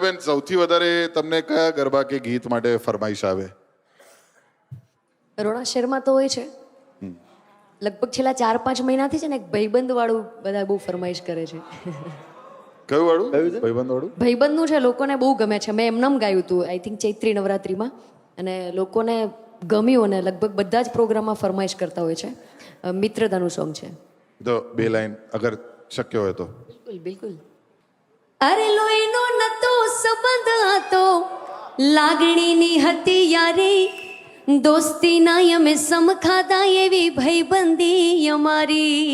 બેન સૌથી વધારે તમને કયા ગરબા કે ગીત માટે ફરમાઈશ આવે? રોણા શહેરમાં તો હોય છે લગભગ છેલ્લા 4-5 મહિનાથી છે ને એક ભાઈબંધ વાળું બધા બહુ ફરમાઈશ કરે છે. કયું વાળું? ભાઈબંધ વાળું? ભાઈબંધનું છે, લોકોને બહુ ગમે છે. મેં એમનેમ ગાયું હતું આઈ થિંક ચૈત્રી નવરાત્રિમાં, અને લોકોને ગમ્યું અને લગભગ બધા જ પ્રોગ્રામમાં ફરમાઈશ કરતા હોય છે. મિત્રતાનું સોંગ છે. તો બે લાઈન અગર શક્ય હોય તો. બિલકુલ બિલકુલ. અરે લોહીનો નતો સંબંધ હતો, લાગણીની હતી યારી, દોસ્તીના અમે સમખાતા એવી ભાઈબંધી અમારી,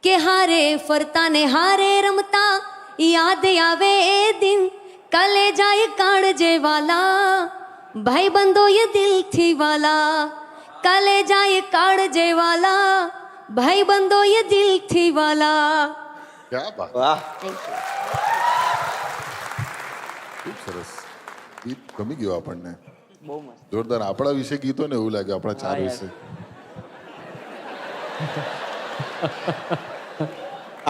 કે હારે ફરતા ને હારે રમતા યાદ આવે એ દિન, કાલે જાય કાળજે વાલા, ભાઈબંધો એ દિલથી વાલા, કાલે જાય કાળજે વાલા, ભાઈબંધો એ દિલથી વાલા. ક્યાં બાત, વાહ. ખૂબ સરસ ગીત, ગમી ગયું આપણને. બહુ મસ્ત. જોરદાર. આપણા વિશે ગીતો ને એવું લાગે આપણા ચાર વિશે.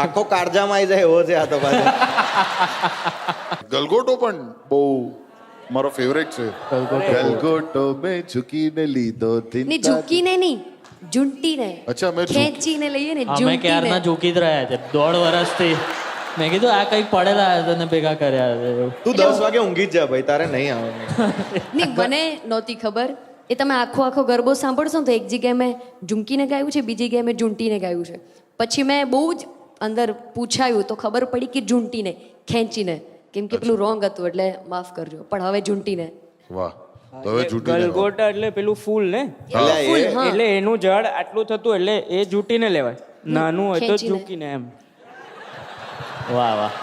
આખો કાળજામાં આવી જાય એવો છે આ તો પાછો. ગલગોટો પણ બહુ મારો ફેવરેટ છે. ગલગોટો મેં ઝૂકીને લીધો ને ઝૂકીને નહીં, ઝૂંટીને. અચ્છા, મેં ખેંચીને લઈએ ને, અમે ક્યારના ઝૂકી જ રહ્યા છે 1.5 વર્ષથી. મેં કીધું આ કંઈક પડેલા તને ભેગા કર્યા છે એવું. તું 10 વાગે ઊંઘી જ જા ભાઈ, તારે નહીં આવવાનું. નહીં, મને નહોતી ખબર. એ તમે આખો ગરબો સાંભળશો ને તો એક જગ્યાએ મેં ઝૂંકીને ગાયું છે, બીજી જગ્યાએ મેં ઝૂંટીને ગાયું છે. પછી મેં બહુ જ અંદર પૂછાયું તો ખબર પડી કે ઝૂંટીને, ખેંચીને, કેમ કે પેલું રોંગ હતું એટલે માફ કરજો, પણ હવે ઝૂંટીને. વાહ. તો હવે ઝૂંટીને ગાઓ. ગલગોટા એટલે પેલું ફૂલ ને, એટલે ફૂલ, એ હા. એટલે એનું ઝાડ આટલું થતું એટલે એ ઝૂંટીને લેવાય, નાનું હોય તો ખેંચીને. ઝૂકીને એમ. વાહ વાહ.